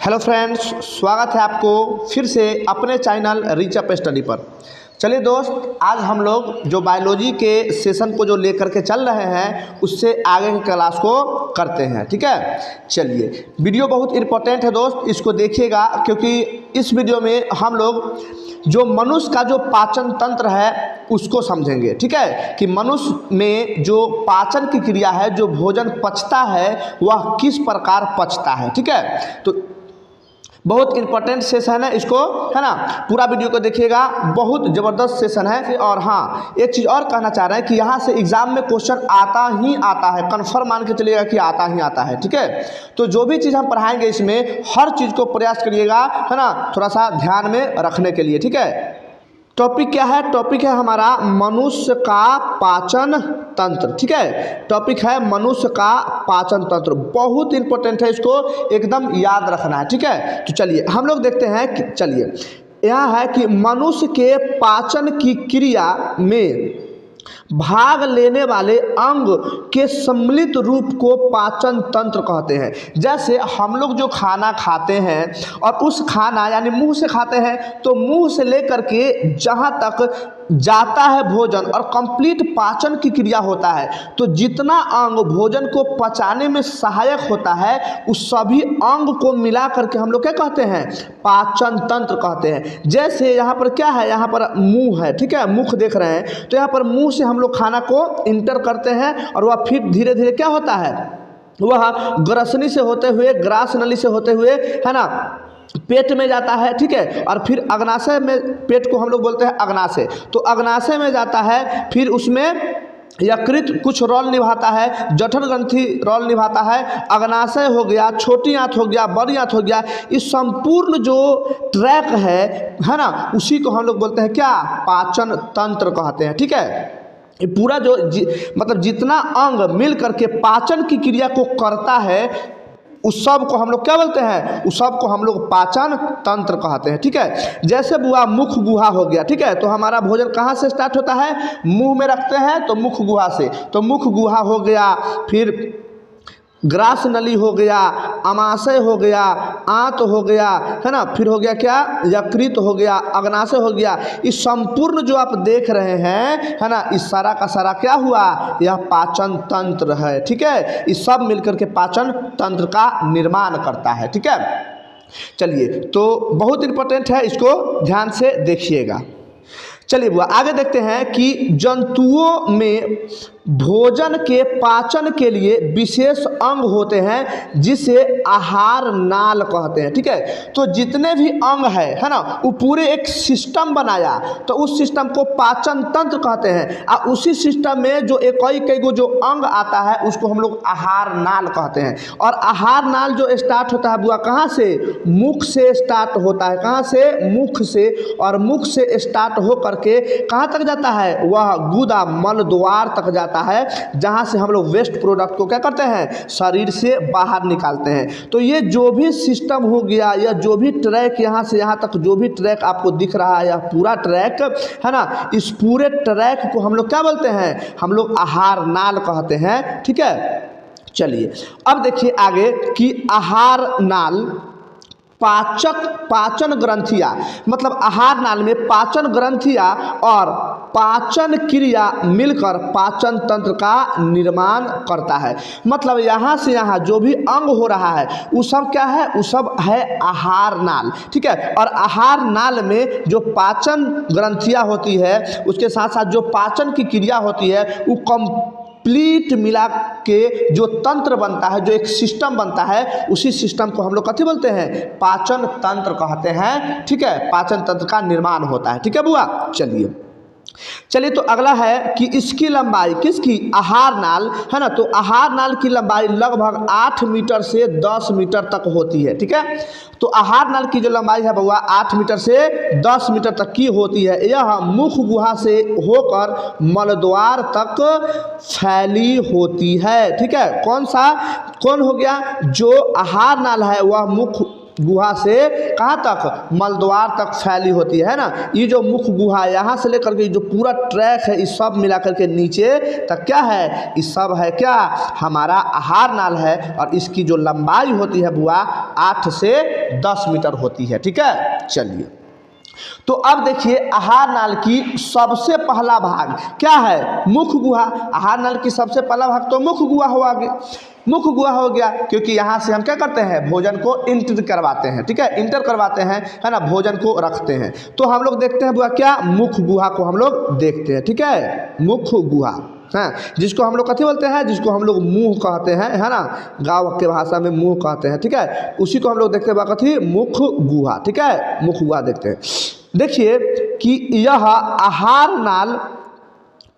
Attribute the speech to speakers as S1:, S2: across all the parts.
S1: Hello friends, स्वागत है आपको फिर से अपने चैनल रीच अप स्टडी पर। चलिए दोस्त, आज हम लोग जो बायोलॉजी के सेशन को जो लेकर के चल रहे हैं उससे आगे की क्लास को करते हैं। ठीक है, चलिए वीडियो बहुत इम्पोर्टेंट है दोस्त, इसको देखिएगा क्योंकि इस वीडियो में हम लोग जो मनुष्य का जो पाचन तंत्र है उसको समझेंगे। ठीक है, कि मनुष्य में जो पाचन की क्रिया है, जो भोजन पचता है वह किस प्रकार पचता है। ठीक है, तो बहुत इंपॉर्टेंट सेशन है, इसको है ना पूरा वीडियो को देखिएगा, बहुत ज़बरदस्त सेशन है। और हाँ, एक चीज़ और कहना चाह रहे हैं कि यहाँ से एग्जाम में क्वेश्चन आता ही आता है, कन्फर्म मान के चलिएगा कि आता ही आता है। ठीक है, तो जो भी चीज़ हम पढ़ाएंगे इसमें हर चीज़ को प्रयास करिएगा, है ना, थोड़ा सा ध्यान में रखने के लिए। ठीक है, टॉपिक क्या है? टॉपिक है हमारा मनुष्य का पाचन तंत्र। ठीक है, टॉपिक है मनुष्य का पाचन तंत्र, बहुत इंपॉर्टेंट है, इसको एकदम याद रखना है। ठीक है, तो चलिए हम लोग देखते हैं कि चलिए यहाँ है कि मनुष्य के पाचन की क्रिया में भाग लेने वाले अंग के सम्मिलित रूप को पाचन तंत्र कहते हैं। जैसे हम लोग जो खाना खाते हैं और उस खाना यानी मुंह से खाते हैं, तो मुंह से लेकर के जहां तक जाता है भोजन और कंप्लीट पाचन की क्रिया होता है, तो जितना अंग भोजन को पचाने में सहायक होता है उस सभी अंग को मिला करके हम लोग क्या कहते हैं? पाचन तंत्र कहते हैं। जैसे यहाँ पर क्या है, यहाँ पर मुंह है। ठीक है, मुख देख रहे हैं, तो यहाँ पर मुंह से हम लोग खाना को इंटर करते हैं और वह फिर धीरे धीरे क्या होता है, वह ग्रसनी से होते हुए, ग्रास नली से होते हुए, है ना, पेट में जाता है। ठीक है, और फिर अग्नाशय में, पेट को हम लोग बोलते हैं अग्नाशय, तो अग्नाशय में जाता है, फिर उसमें यकृत कुछ रोल निभाता है, जठर ग्रंथि रोल निभाता है, अग्नाशय हो गया, छोटी आंत हो गया, बड़ी आंत हो गया, इस संपूर्ण जो ट्रैक है ना, उसी को हम लोग बोलते हैं क्या? पाचन तंत्र कहते हैं। ठीक है, ये पूरा जो मतलब जितना अंग मिल करके पाचन की क्रिया को करता है उस सब को हम लोग क्या बोलते हैं? उस सब को हम लोग पाचन तंत्र कहते हैं। ठीक है, जैसे बुआ मुख गुहा हो गया। ठीक है, तो हमारा भोजन कहाँ से स्टार्ट होता है? मुंह में रखते हैं तो मुख गुहा से, तो मुख गुहा हो गया, फिर ग्रास नली हो गया, अमाशय हो गया, आंत हो गया, है ना, फिर हो गया क्या? यकृत हो गया, अग्नाशय हो गया। इस संपूर्ण जो आप देख रहे हैं, है ना, इस सारा का सारा क्या हुआ? यह पाचन तंत्र है। ठीक है, इस सब मिलकर के पाचन तंत्र का निर्माण करता है। ठीक है, चलिए तो बहुत इंपॉर्टेंट है, इसको ध्यान से देखिएगा। चलिए बुआ आगे देखते हैं कि जंतुओं में भोजन के पाचन के लिए विशेष अंग होते हैं जिसे आहार नाल कहते हैं। ठीक है, तो जितने भी अंग है ना, वो पूरे एक सिस्टम बनाया, तो उस सिस्टम को पाचन तंत्र कहते हैं। और उसी सिस्टम में जो कई गो जो अंग आता है उसको हम लोग आहार नाल कहते हैं। और आहार नाल जो स्टार्ट होता है बुआ कहाँ से? मुख से स्टार्ट होता है। कहाँ से? मुख से, और मुख से स्टार्ट होकर के कहाँ तक जाता है? वह गुदा मल द्वार तक जाता है, जहां से हम लोग वेस्ट प्रोडक्ट को क्या करते हैं? शरीर से बाहर निकालते हैं। तो ये जो भी सिस्टम हो गया या जो भी ट्रैक यहाँ से यहाँ तक जो भी ट्रैक आपको दिख रहा है, यह पूरा ट्रैक है ना, इस पूरे ट्रैक को हम लोग क्या बोलते हैं? हम लोग आहार नाल कहते हैं। ठीक है, चलिए अब देखिए आगे कि आहार नाल पाचन ग्रंथियाँ, मतलब आहार नाल में पाचन ग्रंथियाँ और पाचन क्रिया मिलकर पाचन तंत्र का निर्माण करता है। मतलब यहाँ से यहाँ जो भी अंग हो रहा है वो सब क्या है? वो सब है आहार नाल। ठीक है, और आहार नाल में जो पाचन ग्रंथियाँ होती है उसके साथ साथ जो पाचन की क्रिया होती है वो कंप्लीट मिला के जो तंत्र बनता है, जो एक सिस्टम बनता है, उसी सिस्टम को हम लोग कथी बोलते हैं? पाचन तंत्र कहते हैं। ठीक है, पाचन तंत्र का निर्माण होता है। ठीक है बुआ, चलिए तो अगला है कि इसकी लंबाई, किसकी? आहार नाल, है ना, तो आहार नाल की लंबाई लगभग 8 मीटर से 10 मीटर तक होती है। ठीक है, तो आहार नाल की जो लंबाई है बउआ 8 मीटर से 10 मीटर तक की होती है। यह मुख गुहा से होकर मलद्वार तक फैली होती है। ठीक है, कौन हो गया? जो आहार नाल है वह मुख गुहा से कहाँ तक, मलद्वार तक फैली होती है ना। ये जो मुख गुहा यहाँ से लेकर के जो पूरा ट्रैक है, इस सब मिलाकर के नीचे तक क्या है, इस सब है क्या, हमारा आहार नाल है। और इसकी जो लंबाई होती है बुआ 8 से 10 मीटर होती है। ठीक है, चलिए तो अब देखिए आहार नाल की सबसे पहला भाग क्या है, मुख गुहा। आहार नाल की सबसे पहला भाग तो मुख गुहा मुख गुहा हो गया, क्योंकि यहाँ से हम क्या करते हैं, भोजन को इंटर करवाते हैं। ठीक है, इंटर करवाते हैं, है ना, भोजन को रखते हैं। तो हम लोग देखते हैं बुआ क्या, मुख गुहा को हम लोग देखते हैं। ठीक है, मुख गुहा, हाँ, जिसको हम लोग कथी बोलते हैं, जिसको हम लोग मुंह कहते हैं, है ना, गाँव के भाषा में मुंह कहते हैं। ठीक है, उसी को हम लोग देखते हैं कथी, मुख गुहा। ठीक है, मुख गुहा देखते हैं। देखिए कि यह आहार नाल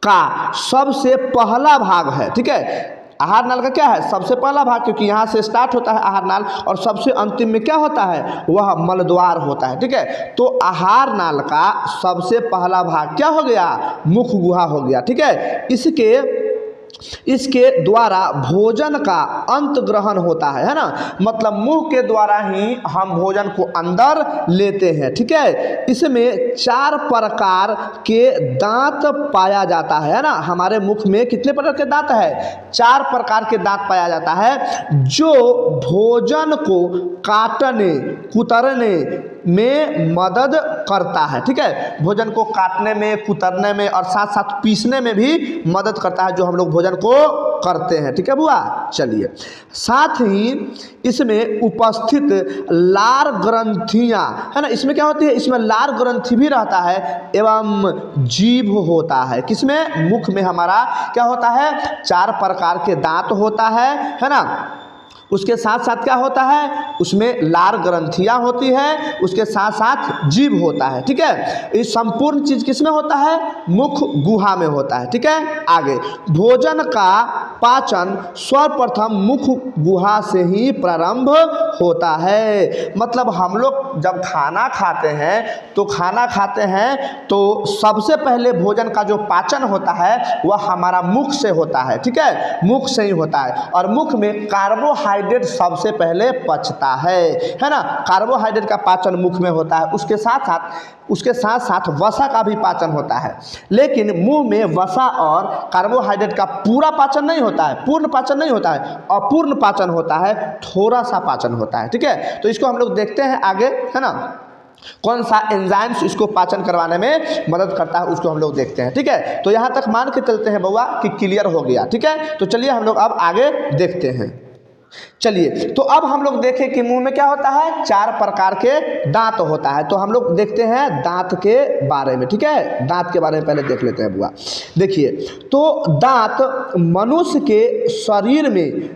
S1: का सबसे पहला भाग है। ठीक है, आहार नाल का क्या है, सबसे पहला भाग, क्योंकि यहाँ से स्टार्ट होता है आहार नाल और सबसे अंतिम में क्या होता है, वह मलद्वार होता है। ठीक है, तो आहार नाल का सबसे पहला भाग क्या हो गया, मुख गुहा हो गया। ठीक है, इसके द्वारा भोजन का अंत ग्रहण होता है ना, मतलब मुंह के द्वारा ही हम भोजन को अंदर लेते हैं। ठीक है, इसमें 4 प्रकार के दांत पाया जाता है ना। हमारे मुख में कितने प्रकार के दांत है, 4 प्रकार के दांत पाया जाता है, जो भोजन को काटने कुतरने में मदद करता है। ठीक है, भोजन को काटने में, कुतरने में और साथ साथ पीसने में भी मदद करता है, जो हम लोग भोजन को करते हैं। ठीक है बुआ, चलिए, साथ ही इसमें उपस्थित लार ग्रंथियां, है ना, इसमें क्या होती है, इसमें लार ग्रंथि भी रहता है एवं जीभ होता है। किसमें, मुख में हमारा क्या होता है, 4 प्रकार के दांत होता है ना, उसके साथ साथ क्या होता है, उसमें लार ग्रंथियां होती है, उसके साथ साथ जीभ होता है। ठीक है, ये संपूर्ण चीज किसमें होता है, मुख गुहा में होता है। ठीक है, आगे भोजन का पाचन सर्वप्रथम मुख गुहा से ही प्रारंभ होता है। मतलब हम लोग जब खाना खाते हैं तो सबसे पहले भोजन का जो पाचन होता है वह हमारा मुख से होता है। ठीक है, मुख से ही होता है, और मुख में कार्बोहाइड्रेट सबसे पहले पचता है ना। कार्बोहाइड्रेट का पाचन मुख में होता है, उसके साथ साथ वसा का भी पाचन होता है। लेकिन मुंह में वसा और कार्बोहाइड्रेट का पूरा पाचन नहीं होता है, पूर्ण पाचन नहीं होता है, अपूर्ण पाचन होता है, थोड़ा सा पाचन होता है। ठीक है, तो इसको हम लोग देखते हैं आगे, है ना, कौन सा एंजाइम्स इसको पाचन करवाने में मदद करता है, उसको हम लोग देखते हैं। ठीक है, तो यहाँ तक मान के चलते हैं बउआ कि क्लियर हो गया। ठीक है, तो चलिए हम लोग अब आगे देखते हैं। चलिए, तो अब हम लोग देखें कि मुंह में क्या होता है, 4 प्रकार के दांत होता है। तो हम लोग देखते हैं दांत के बारे में। ठीक है, दांत के बारे में पहले देख लेते हैं बुआ। देखिए, तो दांत मनुष्य के शरीर में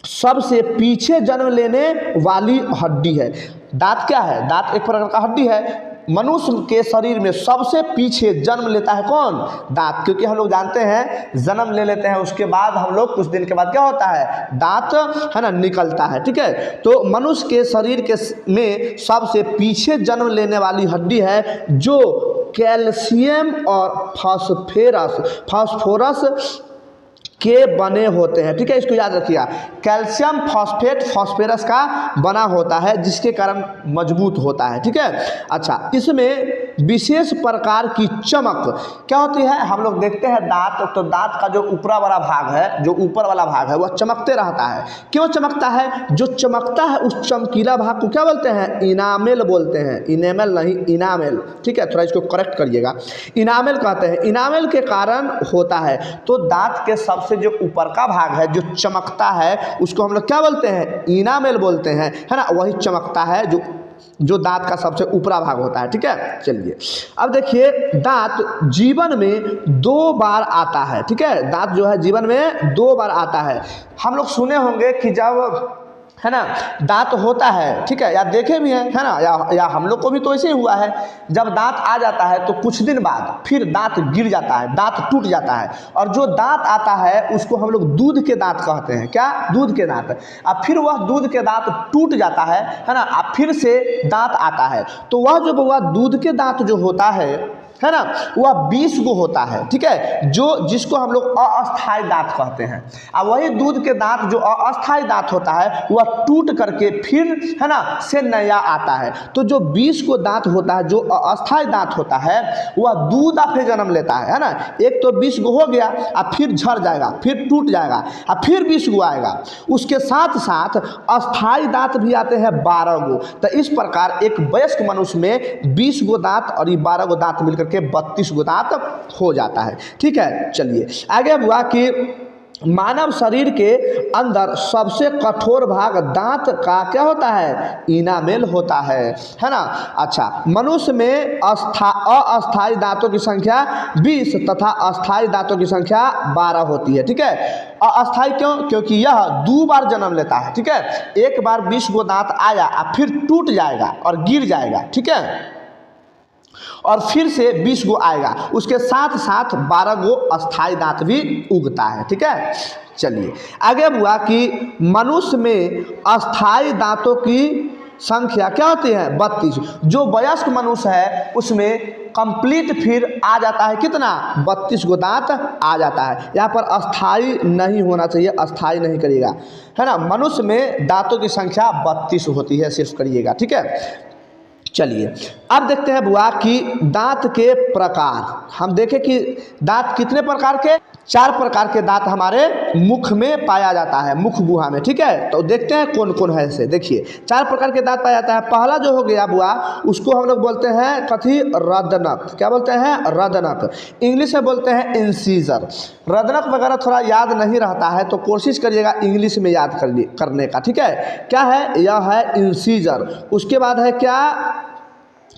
S1: सबसे पीछे जन्म लेने वाली हड्डी है। दांत क्या है, दांत एक प्रकार का हड्डी है। मनुष्य के शरीर में सबसे पीछे जन्म लेता है कौन, दांत, क्योंकि हम लोग जानते हैं जन्म ले लेते हैं, उसके बाद हम लोग कुछ दिन के बाद क्या होता है, दांत, है ना, निकलता है। ठीक है, तो मनुष्य के शरीर के में सबसे पीछे जन्म लेने वाली हड्डी है, जो कैल्शियम और फास्फोरस के बने होते हैं। ठीक है, इसको याद रखिएगा, कैल्शियम फास्फोरस का बना होता है, जिसके कारण मजबूत होता है। ठीक है, अच्छा, इसमें विशेष प्रकार की चमक क्या होती है, हम लोग देखते हैं दांत, तो दांत का जो ऊपर वाला भाग है, जो ऊपर वाला भाग है वह चमकते रहता है। क्यों चमकता है, जो चमकता है उस चमकीला भाग को क्या बोलते हैं, इनामेल बोलते हैं, इनेमल नहीं, इनामेल। ठीक है, थोड़ा इसको करेक्ट करिएगा, इनामेल कहते हैं, इनामेल के कारण होता है। तो दांत के सबसे जो ऊपर का भाग है जो चमकता है उसको हम लोग क्या बोलते हैं, इनामेल बोलते हैं, है ना, वही चमकता है जो दांत का सबसे ऊपरा भाग होता है। ठीक है, चलिए अब देखिए, दांत जीवन में 2 बार आता है। ठीक है, दांत जो है जीवन में 2 बार आता है। हम लोग सुने होंगे कि जब, है ना, दांत होता है, ठीक है, या देखे भी हैं, है ना, या हम लोग को भी तो ऐसे ही हुआ है, जब दांत आ जाता है तो कुछ दिन बाद फिर दांत गिर जाता है, दांत टूट जाता है, और जो दांत आता है उसको हम लोग दूध के दांत कहते हैं। क्या, दूध के दांत। अब फिर वह दूध के दांत टूट जाता है ना, अब फिर से दांत आता है। तो वह जो दूध के दांत जो होता है है ना, वह 20 गो होता है, ठीक है, जो जिसको हम लोग अस्थायी दांत कहते हैं। अब वही दूध के दांत जो अस्थायी दांत होता है वह टूट करके फिर, है ना, से नया आता है। तो जो 20 को दांत होता है, जो अस्थायी दांत होता है, वह दूध फिर जन्म लेता है ना। एक तो 20 गो हो गया, अब फिर झड़ जाएगा, फिर टूट जाएगा, अब फिर 20 गो आएगा। उसके साथ साथ अस्थायी दांत भी आते हैं 12 गो। तो इस प्रकार एक वयस्क मनुष्य में 20 गो दांत और ये 12 गो दांत मिलकर के 32 गो दांत हो जाता है, ठीक है। चलिए आगे हुआ कि मानव शरीर के अंदर सबसे कठोर भाग दांत का क्या होता है, इनामेल होता है ना। अच्छा, मनुष्य में अस्थायी दांतों की संख्या 20 तथा अस्थायी दांतों की संख्या 12 होती है, ठीक है। अस्थायी क्यों, क्योंकि यह 2 बार जन्म लेता है, ठीक है। एक बार 20 गो दांत आया और फिर टूट जाएगा और गिर जाएगा, ठीक है, और फिर से 20 गो आएगा, उसके साथ साथ 12 गो अस्थायी दांत भी उगता है, ठीक है। चलिए आगे हुआ कि मनुष्य में अस्थायी दांतों की संख्या क्या होती है, 32। जो वयस्क मनुष्य है उसमें कंप्लीट फिर आ जाता है कितना, 32 गो दांत आ जाता है। यहाँ पर अस्थायी नहीं होना चाहिए, अस्थायी नहीं करिएगा, है ना। मनुष्य में दांतों की संख्या 32 होती है, सिर्फ करिएगा, ठीक है। चलिए अब देखते हैं बुआ कि दांत के प्रकार। हम देखें कि दांत कितने प्रकार के, 4 प्रकार के दांत हमारे मुख में पाया जाता है, मुख गुहा में, ठीक है। तो देखते हैं कौन कौन है ऐसे। देखिए 4 प्रकार के दांत पाया जाता है। पहला जो हो गया बुआ, उसको हम लोग बोलते हैं कथी, रदनक। क्या बोलते हैं, रदनक। इंग्लिश में बोलते हैं इंसीजर। रदनक वगैरह थोड़ा याद नहीं रहता है तो कोशिश करिएगा इंग्लिश में याद करने का, ठीक है। क्या है, यह है इंसीजर। उसके बाद है क्या,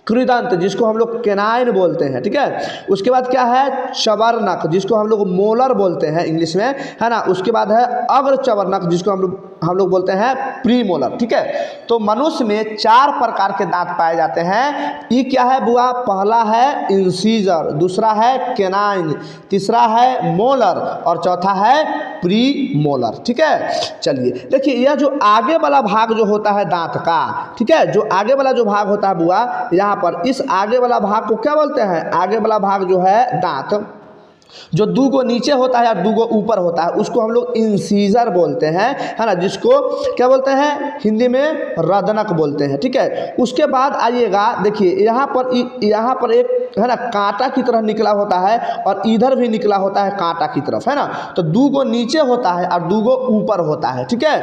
S1: कृदंत, जिसको हम लोग केनाइन बोलते हैं, ठीक है। उसके बाद क्या है, चवर्नक, जिसको हम लोग मोलर बोलते हैं इंग्लिश में, है ना। उसके बाद है अग्र चवर्नक, जिसको हम लोग बोलते हैं प्रीमोलर, ठीक है। तो मनुष्य में 4 प्रकार के दांत पाए जाते हैं। ये क्या है बुआ, पहला है इंसीजर, दूसरा है केनाइन, तीसरा है मोलर और चौथा है प्रीमोलर, ठीक है। चलिए देखिए, यह जो आगे वाला भाग जो होता है दांत का, ठीक है, जो आगे वाला जो भाग होता है बुआ, यहाँ पर इस आगे वाला भाग को क्या बोलते हैं, आगे वाला भाग जो है दांत, जो 2 गो नीचे होता है और 2 गो ऊपर होता है, उसको हम लोग इंसीजर बोलते हैं, है ना, जिसको क्या बोलते हैं हिंदी में रदनक बोलते हैं, ठीक है। उसके बाद आइएगा, देखिए यहाँ पर एक है ना कांटा की तरह निकला होता है और इधर भी निकला होता है कांटा की तरफ, है ना। तो 2 गो नीचे होता है और 2 गो ऊपर होता है, ठीक है।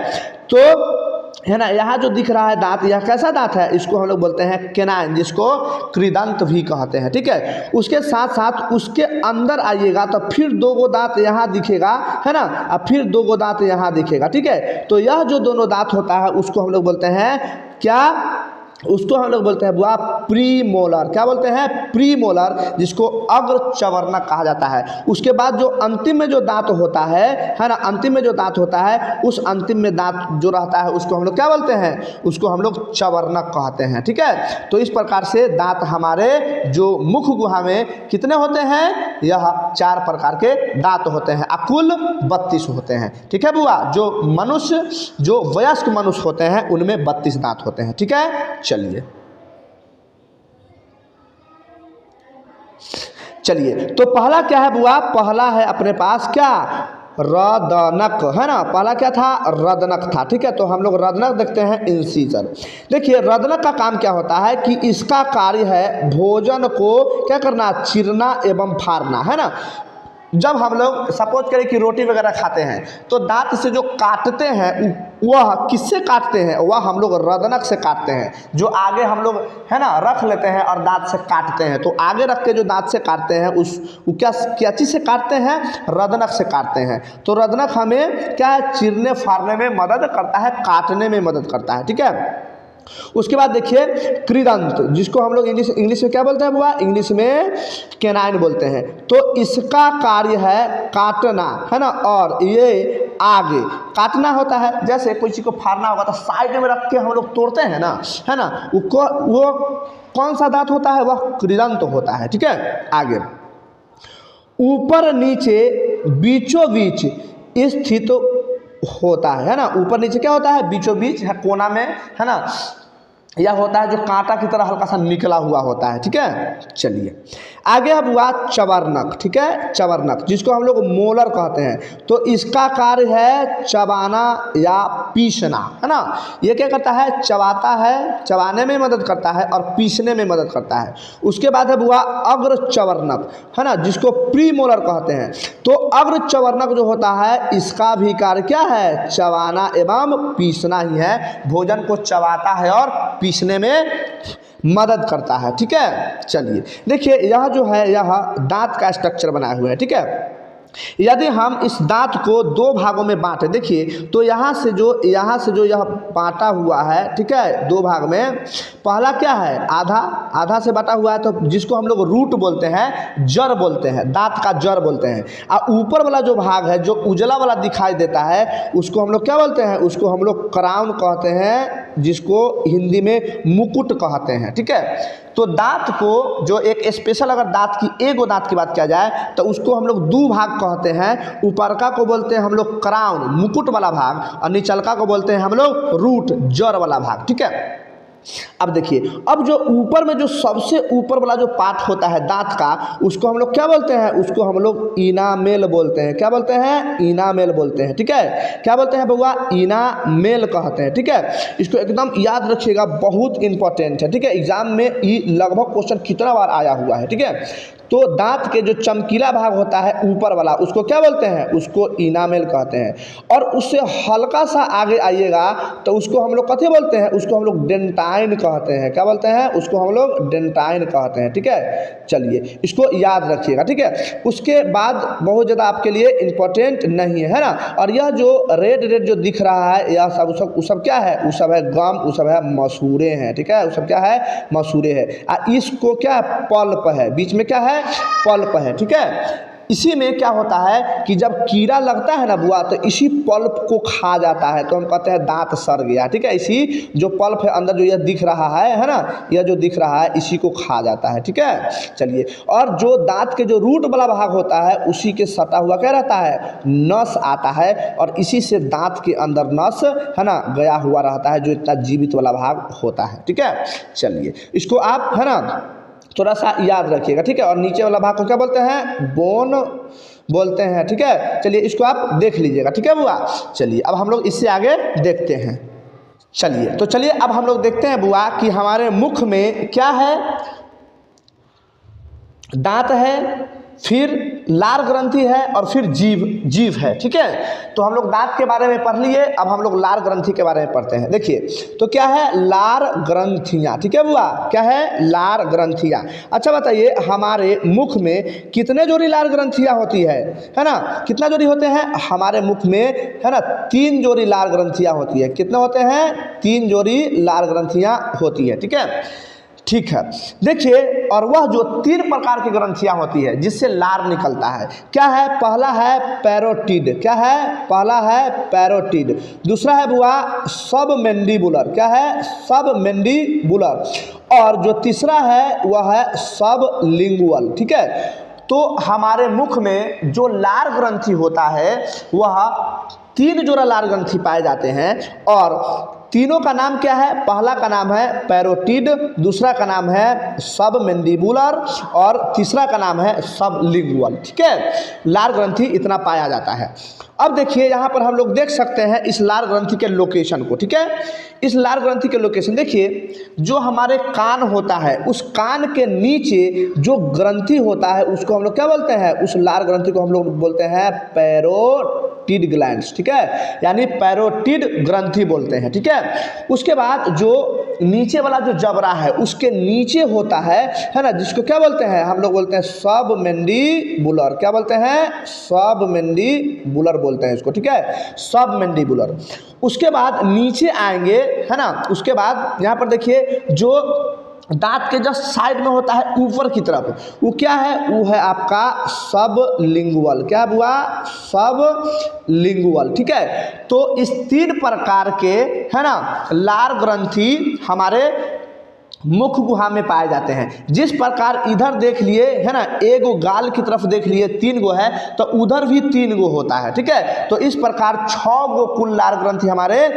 S1: तो है ना, यहाँ जो दिख रहा है दांत, यह कैसा दांत है, इसको हम लोग बोलते हैं केनाइन, जिसको कृदंत भी कहते हैं, ठीक है। उसके साथ साथ उसके अंदर आइएगा तो फिर 2 गो दांत यहाँ दिखेगा, है ना, और फिर 2 गो दांत यहाँ दिखेगा, ठीक है। तो यह जो दोनों दांत होता है उसको हम लोग बोलते हैं क्या, उसको हम लोग बोलते हैं बुआ प्रीमोलर। क्या बोलते हैं, प्रीमोलर, जिसको अग्र चवर्नक कहा जाता है। उसके बाद जो अंतिम में जो दांत होता है ना, अंतिम में जो दांत होता है, उस अंतिम में दांत जो रहता है उसको हम लोग क्या बोलते हैं, उसको हम लोग चवर्नक कहते हैं, ठीक है। तो इस प्रकार से दांत हमारे जो मुख गुहा में कितने होते हैं, यह 4 प्रकार के दांत होते हैं, कुल 32 होते हैं, ठीक है बुआ। जो मनुष्य, जो वयस्क मनुष्य होते हैं उनमें 32 दांत होते हैं, ठीक है। चलिए तो पहला क्या है बुआ, पहला है अपने पास क्या, रदनक, है ना। पहला क्या था, रदनक था, ठीक है। तो हम लोग रदनक देखते हैं, इंसीजर। देखिए रदनक का काम क्या होता है कि इसका कार्य है भोजन को क्या करना, चीरना एवं फाड़ना, है ना। जब हम लोग सपोज करें कि रोटी वगैरह खाते हैं तो दांत से जो काटते हैं वह किससे काटते हैं, वह हम लोग रदनक से काटते हैं। जो आगे हम लोग है ना रख लेते हैं और दांत से काटते हैं, तो आगे रख के जो दांत से काटते हैं वो क्या चीज़ से काटते हैं, रदनक से काटते हैं। तो रदनक हमें क्या है, चीरने फाड़ने में मदद करता है, काटने में मदद करता है, ठीक है। उसके बाद देखिए कृदंत, जिसको हम लोग इंग्लिश में क्या बोलते हैं बुआ, इंग्लिश में केनाइन बोलते हैं। तो इसका कार्य है काटना, है ना, और ये आगे काटना होता है। जैसे कोई चीज़ को फाड़ना होगा तो साइड में रख के हम लोग तोड़ते हैं ना, है ना, वो कौन सा दांत होता है, वह कृदंत होता है, ठीक है। आगे ऊपर नीचे बीचों बीच स्थित होता है ना, ऊपर नीचे क्या होता है, बीचों बीच है, कोना में, है ना, यह होता है जो कांटा की तरह हल्का सा निकला हुआ होता है, ठीक है। चलिए आगे अब हुआ चवर्नक, ठीक है, चवर्नक जिसको हम लोग मोलर कहते हैं। तो इसका कार्य है चबाना या पीसना, है ना। ये क्या करता है, चबाता है, चबाने में मदद करता है और पीसने में मदद करता है। उसके बाद अब हुआ अग्र चवर्नक, है ना, जिसको प्री मोलर कहते हैं। तो अग्र चवर्नक जो होता है इसका भी कार्य क्या है, चबाना एवं पीसना ही है। भोजन को चबाता है और पीसने में मदद करता है, ठीक है। चलिए देखिए यह जो है यह दांत का स्ट्रक्चर बनाया हुआ है, ठीक है। यदि हम इस दांत को दो भागों में बांटे, देखिए तो यहाँ से जो यह बांटा हुआ है, ठीक है, दो भाग में। पहला क्या है, आधा से बांटा हुआ है, तो जिसको हम लोग रूट बोलते हैं, जड़ बोलते हैं, दांत का जड़ बोलते हैं। और ऊपर वाला जो भाग है जो उजला वाला दिखाई देता है उसको हम लोग क्या बोलते हैं, उसको हम लोग क्राउन कहते हैं, जिसको हिंदी में मुकुट कहते हैं, ठीक है। तो दांत को जो एक स्पेशल अगर दांत की एगो दांत की बात किया जाए तो उसको हम लोग दो भाग कहते हैं। ऊपरका को बोलते हैं हम लोग क्राउन, मुकुट वाला भाग, और निचलका को बोलते हैं हम लोग रूट, जड़ वाला भाग, ठीक है। अब देखिए अब जो ऊपर में जो सबसे ऊपर वाला जो पार्ट होता है दांत का, उसको हम लोग क्या बोलते हैं, उसको हम लोग इनामेल बोलते हैं। क्या बोलते हैं, इनामेल बोलते हैं, ठीक है। क्या बोलते हैं बउआ, इनामेल कहते हैं, ठीक है। इसको एकदम याद रखिएगा, बहुत इंपॉर्टेंट है, ठीक है। एग्जाम में ये लगभग क्वेश्चन कितना बार आया हुआ है, ठीक है। तो दांत के जो चमकीला भाग होता है ऊपर वाला उसको क्या बोलते हैं, उसको इनामेल कहते हैं। और उससे हल्का सा आगे आइएगा तो उसको हम लोग कथी बोलते हैं, उसको हम लोग डेंटाइन कहते हैं। क्या बोलते हैं, उसको हम लोग डेंटाइन कहते हैं, ठीक है। चलिए इसको याद रखिएगा, ठीक है। उसके बाद बहुत ज़्यादा आपके लिए इम्पोर्टेंट नहीं है ना। और यह जो रेड जो दिख रहा है यह सब क्या है, वो सब है गम, वो सब है मसूरे हैं, ठीक है। वो सब क्या है, मसूरे है। इसको क्या है, पल्प है, बीच में क्या है, पल्प है, ठीक है। इसी में क्या होता है कि जब कीड़ा लगता है ना बुआ तो इसी पल्प को खा जाता है, तो हम कहते हैं दांत सड़ गया, ठीक है। इसी जो पल्प है अंदर जो यह दिख रहा है ना, यह जो दिख रहा है इसी को खा जाता है, ठीक है। चलिए और जो दांत के जो रूट वाला भाग होता है उसी के सटा हुआ क्या रहता है, नस आता है, और इसी से दांत के अंदर नस है ना गया हुआ रहता है, जो इतना जीवित वाला भाग होता है, ठीक है। चलिए इसको आप है ना थोड़ा सा याद रखिएगा, ठीक है। और नीचे वाला भाग को क्या बोलते हैं, बोन बोलते हैं, ठीक है। चलिए इसको आप देख लीजिएगा, ठीक है बुआ। चलिए अब हम लोग इससे आगे देखते हैं। चलिए अब हम लोग देखते हैं बुआ कि हमारे मुख में क्या है, दांत है, फिर लार ग्रंथि है और फिर जीभ है, ठीक है। तो हम लोग दांत के बारे में पढ़ लिए, अब हम लोग लार ग्रंथि के बारे में पढ़ते हैं। देखिए तो क्या है, लार ग्रंथियाँ, ठीक है बुआ, क्या है, लार ग्रंथियाँ। अच्छा बताइए हमारे मुख में कितने जोड़ी लार ग्रंथियाँ होती है ना, कितना जोड़ी होते हैं हमारे मुख में, है ना, 3 जोड़ी लार ग्रंथियाँ होती है। कितने होते हैं, 3 जोड़ी लार ग्रंथियाँ होती है, ठीक है। ठीक है देखिए, और वह जो 3 प्रकार की ग्रंथियां होती है जिससे लार निकलता है, क्या है, पहला है पैरोटिड, क्या है, पहला है पैरोटिड, दूसरा है बुआ सब मैंडिबुलर, क्या है, सब मैंडिबुलर, और जो तीसरा है वह है सब लिंगुअल, ठीक है। तो हमारे मुख में जो लार ग्रंथि होता है वह 3 जोड़ा लार ग्रंथि पाए जाते हैं, और तीनों का नाम क्या है, पहला का नाम है पैरोटिड, दूसरा का नाम है सब मैंडिबुलर, और तीसरा का नाम है सब लिंगुअल, ठीक है। लार ग्रंथि इतना पाया जाता है। अब देखिए यहाँ पर हम लोग देख सकते हैं इस लार ग्रंथि के लोकेशन को, ठीक है। इस लार ग्रंथि के लोकेशन देखिए, जो हमारे कान होता है उस कान के नीचे जो ग्रंथि होता है उसको हम लोग क्या बोलते हैं, उस लार ग्रंथि को हम लोग बोलते हैं पैरोटिड ग्लैंड्स, ठीक है, यानी पैरोटिड ग्रंथि बोलते हैं, ठीक है। उसके बाद जो नीचे वाला जो जबड़ा है उसके नीचे होता है ना, जिसको क्या बोलते हैं, हम लोग बोलते हैं सब मैंडिबुलर, क्या बोलते हैं, सब मैंडिबुलर बोलते हैं इसको, ठीक है, सब मैंडिबुलर। उसके बाद नीचे आएंगे, है ना, उसके बाद यहाँ पर देखिए जो दांत के जस्ट साइड में होता है ऊपर की तरफ, वो क्या है, वो है आपका सब लिंगुअल, क्या हुआ, सब लिंगुअल, ठीक है। तो इस 3 प्रकार के, है ना, लार ग्रंथि हमारे मुख गुहा में पाए जाते हैं। जिस प्रकार इधर देख लिए है ना, एगो गाल की तरफ देख लिए 3 गो है, तो उधर भी 3 गो होता है, ठीक है। तो इस प्रकार 6 गो कुल लार ग्रंथि हमारे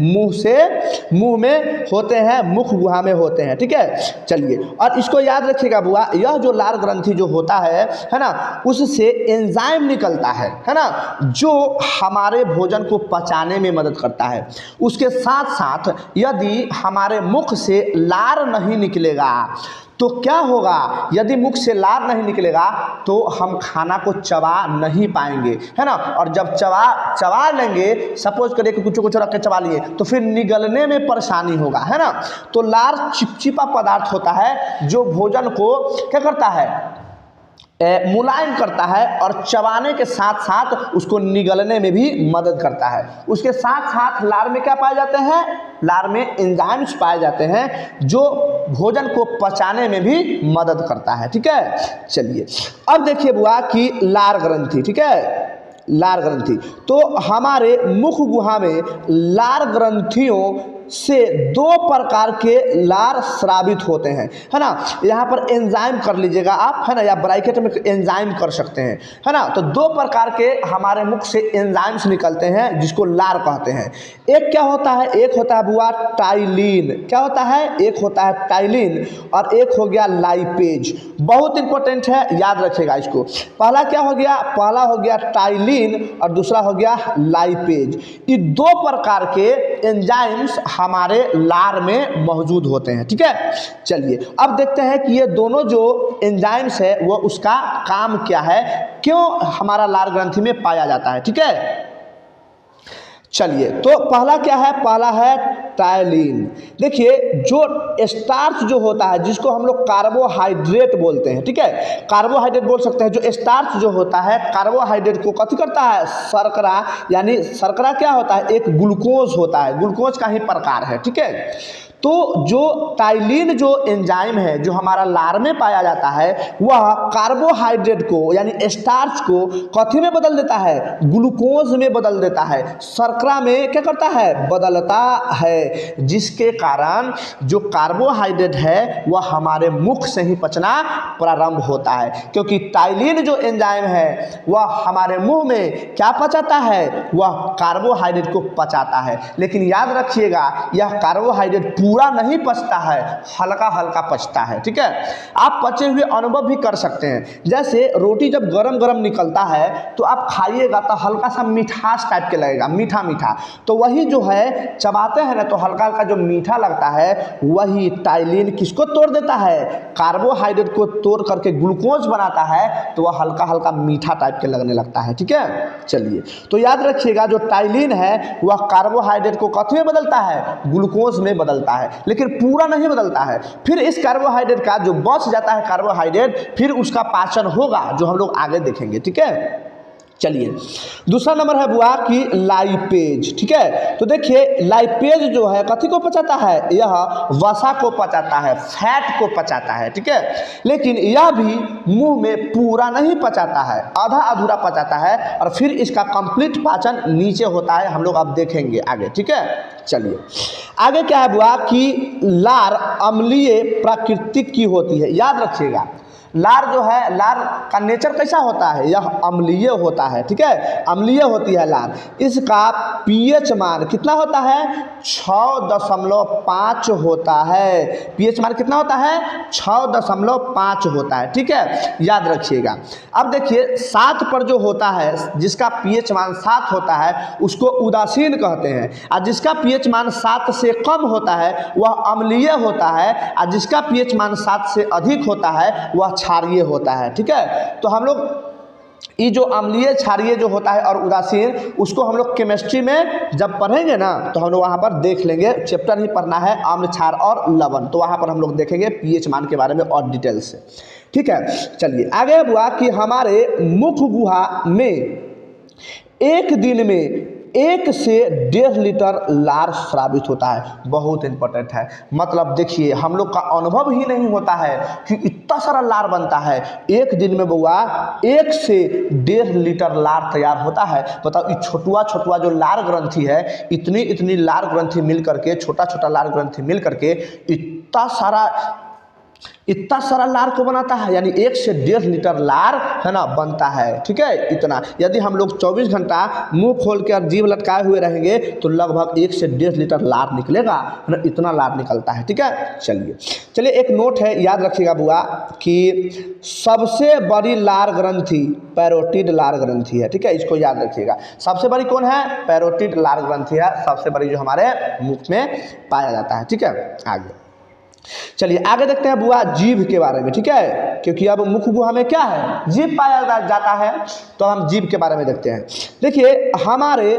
S1: मुंह में होते हैं, मुख गुहा में होते हैं, ठीक है। चलिए, और इसको याद रखिएगा बुआ, यह जो लार ग्रंथि जो होता है ना, उससे एंजाइम निकलता है ना, जो हमारे भोजन को पचाने में मदद करता है। उसके साथ साथ यदि हमारे मुख से लार नहीं निकलेगा तो क्या होगा, यदि मुख से लार नहीं निकलेगा तो हम खाना को चबा नहीं पाएंगे, है ना। और जब चबा लेंगे, सपोज करिए कि कुछ रख के चबा लिए, तो फिर निगलने में परेशानी होगा, है ना। तो लार चिपचिपा पदार्थ होता है जो भोजन को क्या करता है, मुलायम करता है, और चबाने के साथ साथ उसको निगलने में भी मदद करता है। उसके साथ साथ लार में क्या पाए जाते हैं, लार में एंजाइम्स पाए जाते हैं जो भोजन को पचाने में भी मदद करता है, ठीक है। चलिए, अब देखिए बुआ कि लार ग्रंथि, ठीक है, लार ग्रंथि, तो हमारे मुख गुहा में लार ग्रंथियों से 2 प्रकार के लार स्रावित होते हैं, है ना। यहाँ पर एंजाइम कर लीजिएगा आप, है ना, या ब्रैकेट में एंजाइम कर सकते हैं, है ना। तो 2 प्रकार के हमारे मुख से एंजाइम्स निकलते हैं जिसको लार कहते हैं। एक क्या होता है, एक होता है बुआ टाइलिन, क्या होता है, एक होता है टाइलिन और एक हो गया लाइपेज। बहुत इंपॉर्टेंट है, याद रखिएगा इसको। पहला क्या हो गया, पहला हो गया टाइलिन और दूसरा हो गया लाइपेज। ये 2 प्रकार के एंजाइम्स हमारे लार में मौजूद होते हैं, ठीक है। चलिए, अब देखते हैं कि ये दोनों जो एंजाइम्स है वो उसका काम क्या है, क्यों हमारा लार ग्रंथि में पाया जाता है, ठीक है। चलिए, तो पहला क्या है, पहला है टाइलिन। देखिए, जो स्टार्च जो होता है जिसको हम लोग कार्बोहाइड्रेट बोलते हैं, ठीक है, कार्बोहाइड्रेट बोल सकते हैं। जो स्टार्च जो होता है कार्बोहाइड्रेट को कथी करता है, शर्करा, यानी शर्करा क्या होता है, एक ग्लूकोज होता है, ग्लूकोज का ही प्रकार है, ठीक है। तो जो टाइलिन जो एंजाइम है जो हमारा लार में पाया जाता है, वह कार्बोहाइड्रेट को यानी स्टार्च को कथी में बदल देता है, ग्लूकोज में बदल देता है, शर्करा में क्या करता है, बदलता है, जिसके कारण जो कार्बोहाइड्रेट है वह हमारे मुख से ही पचना प्रारंभ होता है। क्योंकि टाइलिन जो एंजाइम है वह हमारे मुंह में क्या पचाता है, वह कार्बोहाइड्रेट को पचाता है। लेकिन याद रखिएगा, यह कार्बोहाइड्रेट पूरा नहीं पचता है, हल्का हल्का पचता है, ठीक है। आप पचे हुए अनुभव भी कर सकते हैं। जैसे रोटी जब गरम गरम निकलता है तो आप खाइएगा तो हल्का सा मिठास टाइप के लगेगा, मीठा मीठा, तो वही जो है चबाते हैं ना तो हल्का हल्का जो मीठा लगता है, वही टाइलिन किसको तोड़ देता है, कार्बोहाइड्रेट को तोड़ करके ग्लूकोज बनाता है, तो वह हल्का हल्का मीठा टाइप के लगने लगता है, ठीक है। चलिए, तो याद रखिएगा, जो टाइलिन है वह कार्बोहाइड्रेट को कथी में बदलता है, ग्लूकोज में बदलता है, लेकिन पूरा नहीं बदलता है। फिर इस कार्बोहाइड्रेट का जो बच जाता है कार्बोहाइड्रेट, फिर उसका पाचन होगा जो हम लोग आगे देखेंगे, ठीक है। चलिए, दूसरा नंबर है बुआ की लाइपेज, ठीक है। तो देखिए, लाइपेज जो है कथी को पचाता है, यह वसा को पचाता है, फैट को पचाता है, ठीक है। लेकिन यह भी मुंह में पूरा नहीं पचाता है, आधा अधूरा पचाता है, और फिर इसका कंप्लीट पाचन नीचे होता है, हम लोग अब देखेंगे आगे, ठीक है। चलिए, आगे क्या है बुआ कि लार अम्लीय प्राकृतिक की होती है। याद रखिएगा, लार जो है, लार का नेचर कैसा होता है, यह अम्लीय होता है, ठीक है, अम्लीय होती है लार। इसका पीएच मान कितना होता है, 6.5 होता है। पीएच मान कितना होता है, 6.5 होता है, ठीक है, याद रखिएगा। अब देखिए, 7 पर जो होता है, जिसका पीएच मान 7 होता है, उसको उदासीन कहते हैं, और जिसका पीएच मान 7 से कम होता है वह अम्लीय होता है, और जिसका पीएच मान 7 से अधिक होता है वह क्षारीय होता है, ठीक है। तो हम लोग ये जो अम्लीय, क्षारीय जो होता है और उदासीन, उसको हम लोग केमिस्ट्री में जब पढ़ेंगे ना तो हम लोग वहाँ पर देख लेंगे। चैप्टर ही पढ़ना है अम्ल, क्षार और लवण, तो वहाँ पर हम लोग देखेंगे पीएच मान के बारे में और डिटेल से, ठीक है। चलिए, आगे हुआ कि हमारे मुख गुहा में एक दिन में 1 से 1.5 लीटर लार स्रावित होता है। बहुत इंपॉर्टेंट है, मतलब देखिए, हम लोग का अनुभव ही नहीं होता है कि इतना सारा लार बनता है। एक दिन में बउआ 1 से 1.5 लीटर लार तैयार होता है। बताओ, ये छोटुआ छोटुआ जो लार ग्रंथि है, इतनी इतनी लार ग्रंथि मिल करके, छोटा छोटा लार ग्रंथि मिल करके इतना सारा लार को बनाता है, यानी 1 से 1.5 लीटर लार है ना बनता है। ठीक है, इतना यदि हम लोग 24 घंटा मुंह खोल के और जीभ लटकाए हुए रहेंगे तो लगभग 1 से 1.5 लीटर लार निकलेगा, है ना, इतना लार निकलता है। ठीक है, चलिए एक नोट है, याद रखिएगा बुआ कि सबसे बड़ी लार ग्रंथि पैरोटिड लार ग्रंथि है। ठीक है, इसको याद रखिएगा। सबसे बड़ी कौन है? पैरोटिड लार ग्रंथि है, सबसे बड़ी जो हमारे मुख में पाया जाता है। ठीक है, चलिए आगे देखते हैं बुआ जीभ के बारे में। ठीक है, क्योंकि अब मुख गुहा में क्या है? जीभ पाया जाता है, तो हम जीभ के बारे में देखते हैं। देखिए, हमारे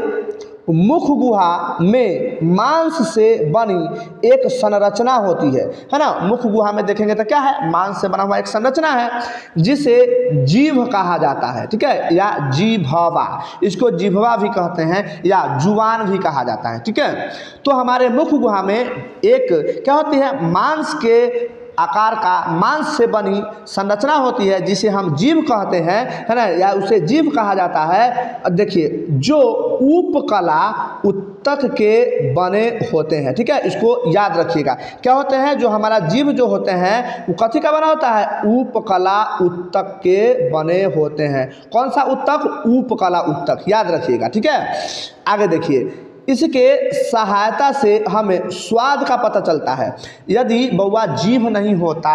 S1: मुख गुहा में मांस से बनी एक संरचना होती है ना। मुख गुहा में देखेंगे तो क्या है? मांस से बना हुआ एक संरचना है जिसे जीभ कहा जाता है। ठीक है, या जीभवा, इसको जीभवा भी कहते हैं या जुबान भी कहा जाता है। ठीक है, तो हमारे मुख गुहा में एक क्या होती है? मांस के आकार का, मांस से बनी संरचना होती है जिसे हम जीभ कहते हैं, है ना, या उसे जीभ कहा जाता है। देखिए, जो उपकला उत्तक के बने होते हैं। ठीक है, इसको याद रखिएगा। क्या होते हैं? जो हमारा जीभ जो होते हैं वो कथी का बना होता है? उपकला उत्तक के बने होते हैं। कौन सा उत्तक? उपकला उत्तक, याद रखिएगा। ठीक है, आगे देखिए, इसके सहायता से हमें स्वाद का पता चलता है। यदि बउआ जीभ नहीं होता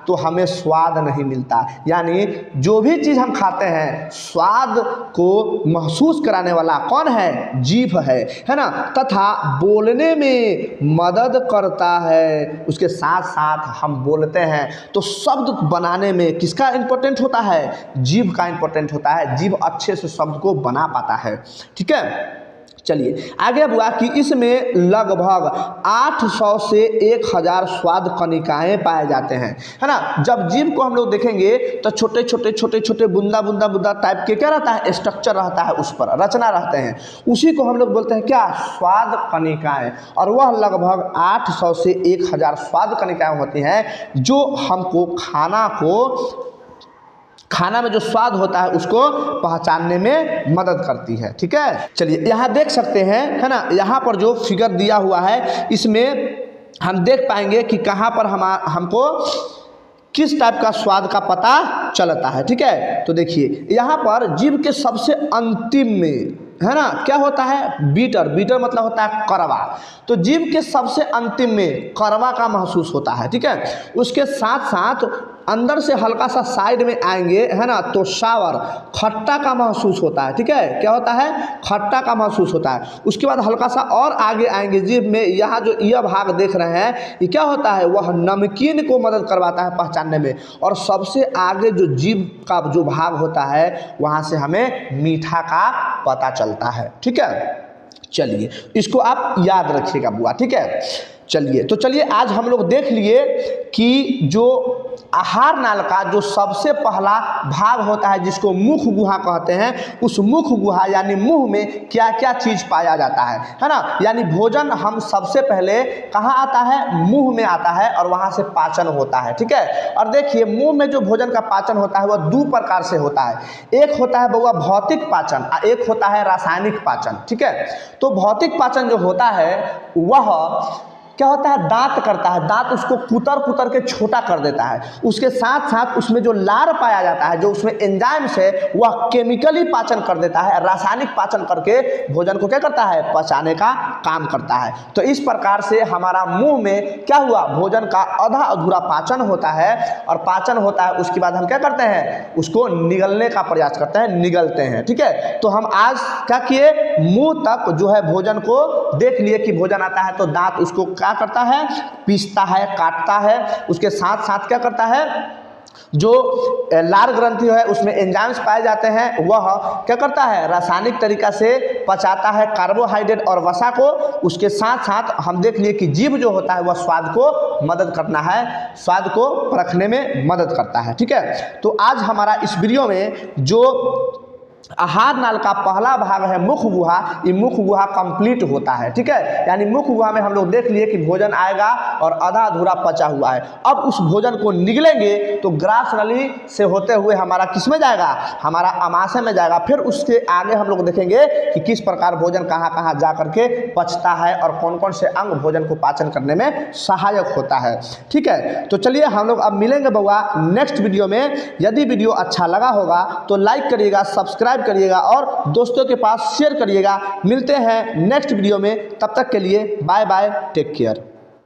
S1: तो हमें स्वाद नहीं मिलता, यानी जो भी चीज़ हम खाते हैं स्वाद को महसूस कराने वाला कौन है? जीभ है ना, तथा बोलने में मदद करता है। उसके साथ साथ हम बोलते हैं तो शब्द बनाने में किसका इंपॉर्टेंट होता है? जीभ का इंपॉर्टेंट होता है। जीभ अच्छे से शब्द को बना पाता है। ठीक है, चलिए आगे बुआ कि इसमें लगभग 800 से 1000 स्वाद कणिकाएं पाए जाते हैं, है ना। जब जीभ को हम लोग देखेंगे तो छोटे छोटे बूंदा टाइप के क्या रहता है? स्ट्रक्चर रहता है, उस पर रचना रहते हैं, उसी को हम लोग बोलते हैं क्या? स्वाद कणिकाएं। और वह लगभग 800 से 1000 स्वाद कणिकाएं होती हैं जो हमको खाना में जो स्वाद होता है उसको पहचानने में मदद करती है। ठीक है, चलिए यहाँ देख सकते हैं, है ना, यहाँ पर जो फिगर दिया हुआ है इसमें हम देख पाएंगे कि कहाँ पर हमको किस टाइप का स्वाद का पता चलता है। ठीक है, तो देखिए यहाँ पर जीभ के सबसे अंतिम में, है ना, क्या होता है? बीटर मतलब होता है कड़वा। तो जीभ के सबसे अंतिम में कड़वा का महसूस होता है। ठीक है, उसके साथ साथ अंदर से हल्का सा साइड में आएंगे, है ना, तो सावर खट्टा का महसूस होता है। ठीक है, क्या होता है? खट्टा का महसूस होता है। उसके बाद हल्का सा और आगे आएंगे जीभ में, यहाँ जो यह भाग देख रहे हैं ये क्या होता है? वह नमकीन को मदद करवाता है पहचानने में। और सबसे आगे जो जीभ का जो भाग होता है वहाँ से हमें मीठा का पता चलता है। ठीक है, चलिए इसको आप याद रखिएगा बुआ। ठीक है, चलिए आज हम लोग देख लिए कि जो आहार नाल का जो सबसे पहला भाग होता है जिसको मुख गुहा कहते हैं, उस मुख गुहा यानी मुंह में क्या क्या चीज़ पाया जाता है ना, यानी भोजन हम सबसे पहले कहाँ आता है? मुंह में आता है और वहाँ से पाचन होता है। ठीक है, और देखिए मुंह में जो भोजन का पाचन होता है वह 2 प्रकार से होता है। एक होता है बउआ भौतिक पाचन और एक होता है रासायनिक पाचन। ठीक है, तो भौतिक पाचन जो होता है वह क्या होता है? दांत करता है, दांत उसको कुतर के छोटा कर देता है। उसके साथ साथ उसमें जो लार पाया जाता है, जो उसमें एंजाइम्स है, वह केमिकली पाचन कर देता है, रासायनिक पाचन करके भोजन को क्या करता है? पचाने का काम करता है। तो इस प्रकार से हमारा मुंह में क्या हुआ? भोजन का आधा अधूरा पाचन होता है, और पाचन होता है उसके बाद हम क्या करते हैं? उसको निगलने का प्रयास करते हैं, निगलते हैं। ठीक है, तो हम आज क्या किए? मुंह तक जो है भोजन को देख लिए कि भोजन आता है तो दांत उसको क्या करता है? पीसता है, काटता है। उसके साथ साथ क्या करता है? जो लार ग्रंथि है उसमें एंजाइम्स पाए जाते हैं, वह क्या करता है? रासायनिक तरीका से पचाता है कार्बोहाइड्रेट और वसा को। उसके साथ साथ हम देख लिए कि जीभ जो होता है वह स्वाद को मदद करना है, स्वाद को परखने में मदद करता है। ठीक है, तो आज हमारा इस वीडियो में जो आहार नाल का पहला भाग है मुख गुहा, ये मुख गुहा कंप्लीट होता है, ठीक है। यानी मुख गुहा में हम लोग देख लिए कि भोजन आएगा और आधा अधूरा पचा हुआ है। अब उस भोजन को निगलेंगे तो ग्रास नली से होते हुए हमारा किस में जाएगा, हमारा आमाशय में जाएगा। फिर उसके आगे हम लोग देखेंगे कि किस प्रकार भोजन कहाँ कहाँ जा करके पचता है और कौन कौन से अंग भोजन को पाचन करने में सहायक होता है, ठीक है। तो चलिए हम लोग अब मिलेंगे बउआ नेक्स्ट वीडियो में। यदि वीडियो अच्छा लगा होगा तो लाइक करिएगा, सब्सक्राइब करिएगा और दोस्तों के पास शेयर करिएगा। मिलते हैं नेक्स्ट वीडियो में, तब तक के लिए बाय बाय, टेक केयर।